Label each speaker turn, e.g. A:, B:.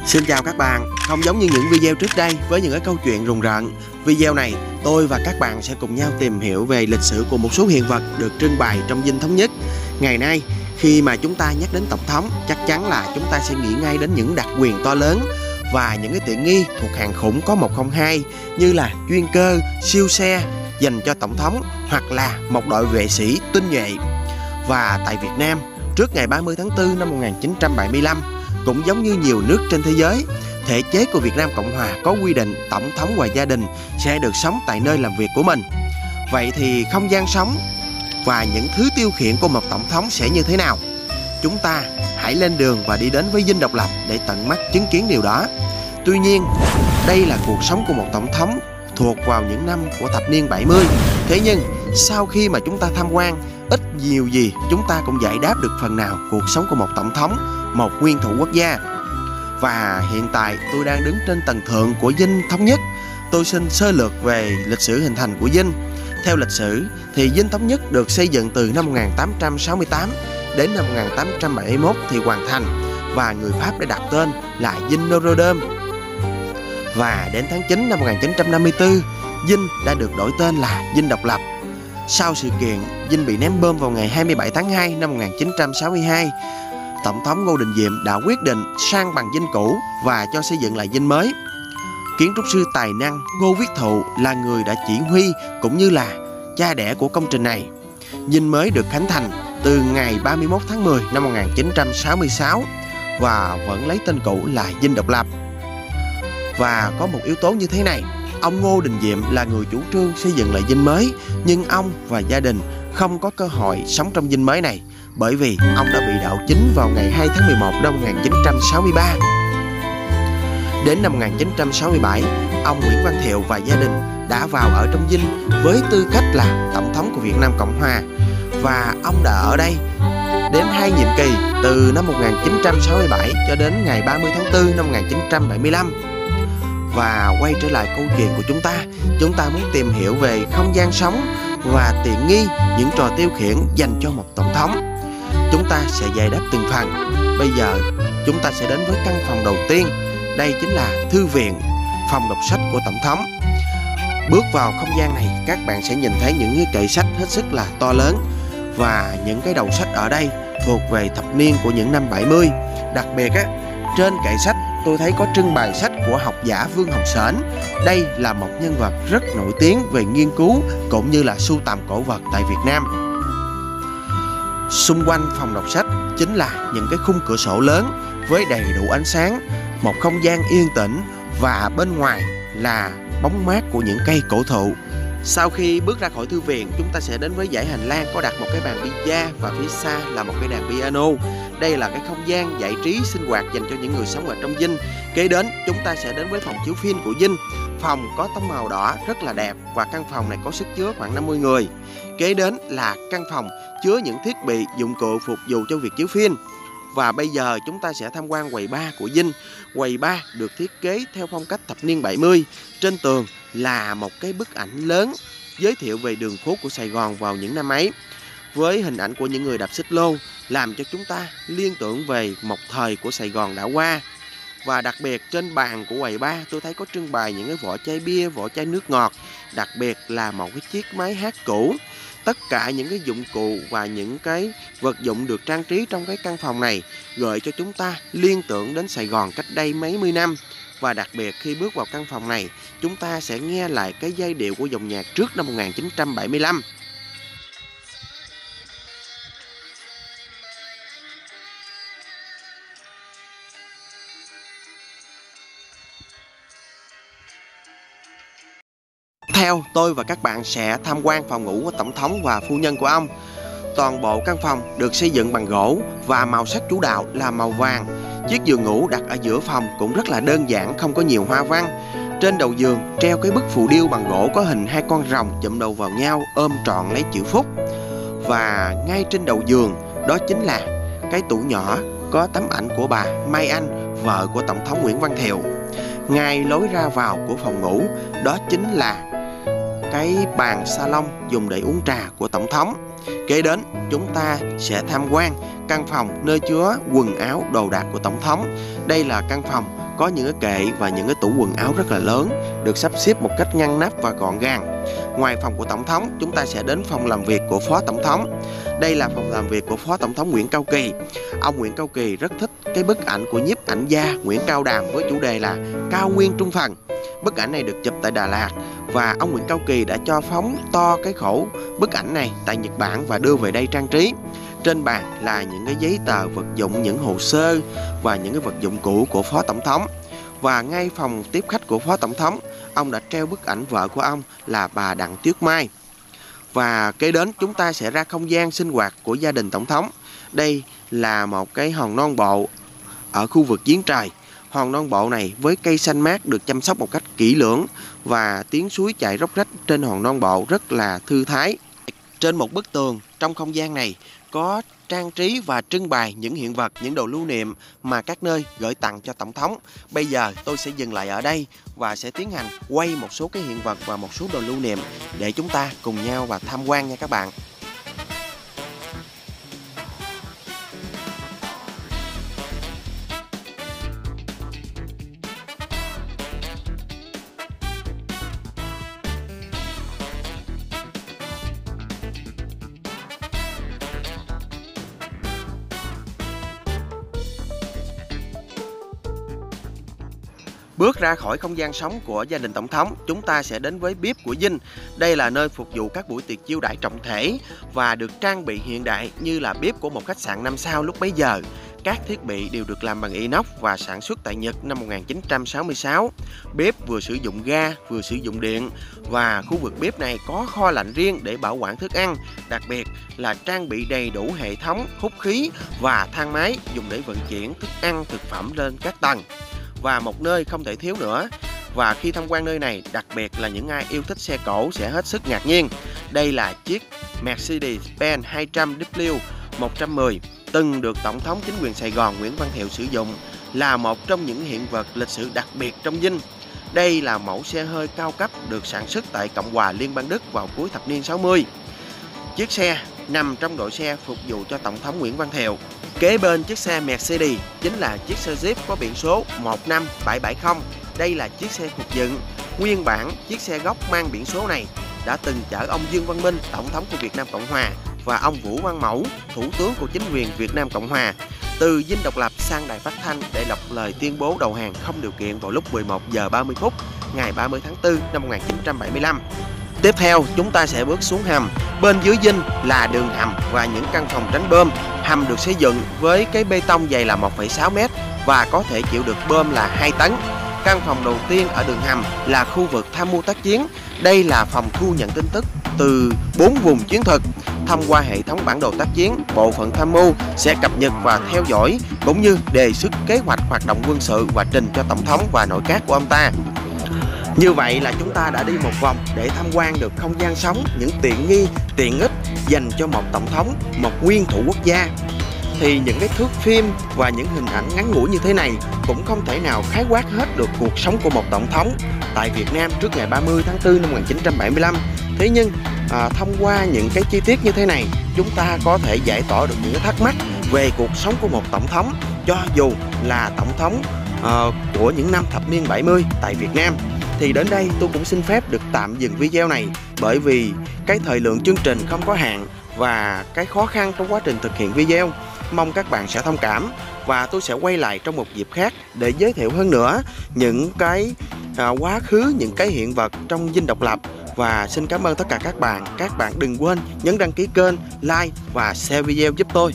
A: Xin chào các bạn, không giống như những video trước đây với những cái câu chuyện rùng rợn. Video này tôi và các bạn sẽ cùng nhau tìm hiểu về lịch sử của một số hiện vật được trưng bày trong Dinh Thống Nhất. Ngày nay khi mà chúng ta nhắc đến tổng thống, chắc chắn là chúng ta sẽ nghĩ ngay đến những đặc quyền to lớn và những cái tiện nghi thuộc hàng khủng có 102 như là chuyên cơ, siêu xe dành cho tổng thống hoặc là một đội vệ sĩ tinh nhuệ. Và tại Việt Nam, trước ngày 30 tháng 4 năm 1975, cũng giống như nhiều nước trên thế giới, thể chế của Việt Nam Cộng Hòa có quy định tổng thống và gia đình sẽ được sống tại nơi làm việc của mình. Vậy thì không gian sống và những thứ tiêu khiển của một tổng thống sẽ như thế nào? Chúng ta hãy lên đường và đi đến với Dinh Độc Lập để tận mắt chứng kiến điều đó. Tuy nhiên, đây là cuộc sống của một tổng thống thuộc vào những năm của thập niên 70. Thế nhưng, sau khi mà chúng ta tham quan, ít nhiều gì chúng ta cũng giải đáp được phần nào cuộc sống của một tổng thống, một nguyên thủ quốc gia. Và hiện tại tôi đang đứng trên tầng thượng của Dinh Thống Nhất. Tôi xin sơ lược về lịch sử hình thành của Dinh. Theo lịch sử thì Dinh Thống Nhất được xây dựng từ năm 1868 đến năm 1871 thì hoàn thành, và người Pháp đã đặt tên là Dinh Notre-Dame. Và đến tháng 9 năm 1954, Dinh đã được đổi tên là Dinh Độc Lập. Sau sự kiện, Dinh bị ném bom vào ngày 27 tháng 2 năm 1962. Tổng thống Ngô Đình Diệm đã quyết định san bằng Dinh cũ và cho xây dựng lại Dinh mới. Kiến trúc sư tài năng Ngô Viết Thụ là người đã chỉ huy cũng như là cha đẻ của công trình này. Dinh mới được khánh thành từ ngày 31 tháng 10 năm 1966 và vẫn lấy tên cũ là Dinh Độc Lập. Và có một yếu tố như thế này, ông Ngô Đình Diệm là người chủ trương xây dựng lại Dinh mới, nhưng ông và gia đình không có cơ hội sống trong Dinh mới này, bởi vì ông đã bị đậu chính vào ngày 2 tháng 11 năm 1963. Đến năm 1967, ông Nguyễn Văn Thiệu và gia đình đã vào ở trong Dinh với tư cách là tổng thống của Việt Nam Cộng Hòa, và ông đã ở đây đến 2 nhiệm kỳ từ năm 1967 cho đến ngày 30 tháng 4 năm 1975. Và quay trở lại câu chuyện của chúng ta muốn tìm hiểu về không gian sống và tiện nghi, những trò tiêu khiển dành cho một tổng thống. Chúng ta sẽ giải đáp từng phần. Bây giờ chúng ta sẽ đến với căn phòng đầu tiên. Đây chính là thư viện, phòng đọc sách của tổng thống. Bước vào không gian này, các bạn sẽ nhìn thấy những cái kệ sách hết sức là to lớn, và những cái đầu sách ở đây thuộc về thập niên của những năm 70. Đặc biệt trên kệ sách tôi thấy có trưng bày sách của học giả Vương Hồng Sến. Đây là một nhân vật rất nổi tiếng về nghiên cứu cũng như là sưu tầm cổ vật tại Việt Nam. Xung quanh phòng đọc sách chính là những cái khung cửa sổ lớn với đầy đủ ánh sáng, một không gian yên tĩnh, và bên ngoài là bóng mát của những cây cổ thụ. Sau khi bước ra khỏi thư viện, chúng ta sẽ đến với dãy hành lang có đặt một cái bàn pizza và phía xa là một cái đàn piano. Đây là cái không gian giải trí sinh hoạt dành cho những người sống ở trong Dinh. Kế đến chúng ta sẽ đến với phòng chiếu phim của Dinh. Phòng có tông màu đỏ rất là đẹp, và căn phòng này có sức chứa khoảng 50 người. Kế đến là căn phòng chứa những thiết bị dụng cụ phục vụ cho việc chiếu phim. Và bây giờ chúng ta sẽ tham quan quầy bar của Dinh. Quầy bar được thiết kế theo phong cách thập niên 70. Trên tường là một cái bức ảnh lớn giới thiệu về đường phố của Sài Gòn vào những năm ấy, với hình ảnh của những người đạp xích lô, làm cho chúng ta liên tưởng về một thời của Sài Gòn đã qua. Và đặc biệt trên bàn của quầy bar tôi thấy có trưng bày những cái vỏ chai bia, vỏ chai nước ngọt, đặc biệt là một cái chiếc máy hát cũ. Tất cả những cái dụng cụ và những cái vật dụng được trang trí trong cái căn phòng này gợi cho chúng ta liên tưởng đến Sài Gòn cách đây mấy mươi năm. Và đặc biệt khi bước vào căn phòng này, chúng ta sẽ nghe lại cái giai điệu của dòng nhạc trước năm 1975. Theo tôi và các bạn sẽ tham quan phòng ngủ của tổng thống và phu nhân của ông. Toàn bộ căn phòng được xây dựng bằng gỗ và màu sắc chủ đạo là màu vàng. Chiếc giường ngủ đặt ở giữa phòng cũng rất là đơn giản, không có nhiều hoa văn. Trên đầu giường treo cái bức phù điêu bằng gỗ có hình 2 con rồng chụm đầu vào nhau ôm trọn lấy chữ phúc. Và ngay trên đầu giường đó chính là cái tủ nhỏ có tấm ảnh của bà Mai Anh, vợ của tổng thống Nguyễn Văn Thiệu. Ngay lối ra vào của phòng ngủ đó chính là cái bàn salon dùng để uống trà của tổng thống. Kế đến chúng ta sẽ tham quan căn phòng nơi chứa quần áo đồ đạc của tổng thống. Đây là căn phòng có những cái kệ và những cái tủ quần áo rất là lớn, được sắp xếp một cách ngăn nắp và gọn gàng. Ngoài phòng của tổng thống, chúng ta sẽ đến phòng làm việc của phó tổng thống. Đây là phòng làm việc của phó tổng thống Nguyễn Cao Kỳ. Ông Nguyễn Cao Kỳ rất thích cái bức ảnh của nhiếp ảnh gia Nguyễn Cao Đàm với chủ đề là Cao Nguyên Trung Phần. Bức ảnh này được chụp tại Đà Lạt và ông Nguyễn Cao Kỳ đã cho phóng to cái khổ bức ảnh này tại Nhật Bản và đưa về đây trang trí. Trên bàn là những cái giấy tờ, vật dụng, những hồ sơ và những cái vật dụng cũ của phó tổng thống. Và ngay phòng tiếp khách của phó tổng thống, ông đã treo bức ảnh vợ của ông là bà Đặng Tuyết Mai. Và kế đến chúng ta sẽ ra không gian sinh hoạt của gia đình tổng thống. Đây là một cái hòn non bộ ở khu vực giếng trời. Hòn non bộ này với cây xanh mát được chăm sóc một cách kỹ lưỡng và tiếng suối chảy róc rách trên hòn non bộ rất là thư thái. Trên một bức tường trong không gian này có trang trí và trưng bày những hiện vật, những đồ lưu niệm mà các nơi gửi tặng cho tổng thống. Bây giờ tôi sẽ dừng lại ở đây và sẽ tiến hành quay một số cái hiện vật và một số đồ lưu niệm để chúng ta cùng nhau và tham quan nha các bạn. Bước ra khỏi không gian sống của gia đình tổng thống, chúng ta sẽ đến với bếp của Dinh. Đây là nơi phục vụ các buổi tiệc chiêu đãi trọng thể và được trang bị hiện đại như là bếp của một khách sạn 5 sao lúc bấy giờ. Các thiết bị đều được làm bằng inox và sản xuất tại Nhật năm 1966. Bếp vừa sử dụng ga, vừa sử dụng điện và khu vực bếp này có kho lạnh riêng để bảo quản thức ăn. Đặc biệt là trang bị đầy đủ hệ thống hút khí và thang máy dùng để vận chuyển thức ăn, thực phẩm lên các tầng. Và một nơi không thể thiếu nữa, và khi tham quan nơi này, đặc biệt là những ai yêu thích xe cổ sẽ hết sức ngạc nhiên. Đây là chiếc Mercedes-Benz 200W110 từng được Tổng thống chính quyền Sài Gòn Nguyễn Văn Thiệu sử dụng, là một trong những hiện vật lịch sử đặc biệt trong Dinh. Đây là mẫu xe hơi cao cấp được sản xuất tại Cộng hòa Liên bang Đức vào cuối thập niên 60. Chiếc xe nằm trong đội xe phục vụ cho Tổng thống Nguyễn Văn Thiệu. Kế bên chiếc xe Mercedes chính là chiếc xe Jeep có biển số 15770. Đây là chiếc xe phục dựng. Nguyên bản chiếc xe gốc mang biển số này đã từng chở ông Dương Văn Minh, Tổng thống của Việt Nam Cộng Hòa, và ông Vũ Văn Mẫu, Thủ tướng của chính quyền Việt Nam Cộng Hòa, từ Dinh Độc Lập sang đài phát thanh để đọc lời tuyên bố đầu hàng không điều kiện vào lúc 11 giờ 30 phút ngày 30 tháng 4 năm 1975. Tiếp theo, chúng ta sẽ bước xuống hầm. Bên dưới Dinh là đường hầm và những căn phòng tránh bom. Hầm được xây dựng với cái bê tông dày là 1,6 m và có thể chịu được bom là 2 tấn. Căn phòng đầu tiên ở đường hầm là khu vực tham mưu tác chiến. Đây là phòng thu nhận tin tức từ 4 vùng chiến thuật. Thông qua hệ thống bản đồ tác chiến, bộ phận tham mưu sẽ cập nhật và theo dõi cũng như đề xuất kế hoạch hoạt động quân sự và trình cho tổng thống và nội các của ông ta. Như vậy là chúng ta đã đi một vòng để tham quan được không gian sống, những tiện nghi, tiện ích dành cho một tổng thống, một nguyên thủ quốc gia. Thì những cái thước phim và những hình ảnh ngắn ngủi như thế này cũng không thể nào khái quát hết được cuộc sống của một tổng thống tại Việt Nam trước ngày 30 tháng 4 năm 1975. Thế nhưng thông qua những cái chi tiết như thế này, chúng ta có thể giải tỏa được những cái thắc mắc về cuộc sống của một tổng thống, cho dù là tổng thống của những năm thập niên 70 tại Việt Nam. Thì đến đây tôi cũng xin phép được tạm dừng video này, bởi vì cái thời lượng chương trình không có hạn và cái khó khăn trong quá trình thực hiện video. Mong các bạn sẽ thông cảm và tôi sẽ quay lại trong một dịp khác để giới thiệu hơn nữa những cái quá khứ, những cái hiện vật trong Dinh Độc Lập. Và xin cảm ơn tất cả các bạn. Các bạn đừng quên nhấn đăng ký kênh, like và share video giúp tôi.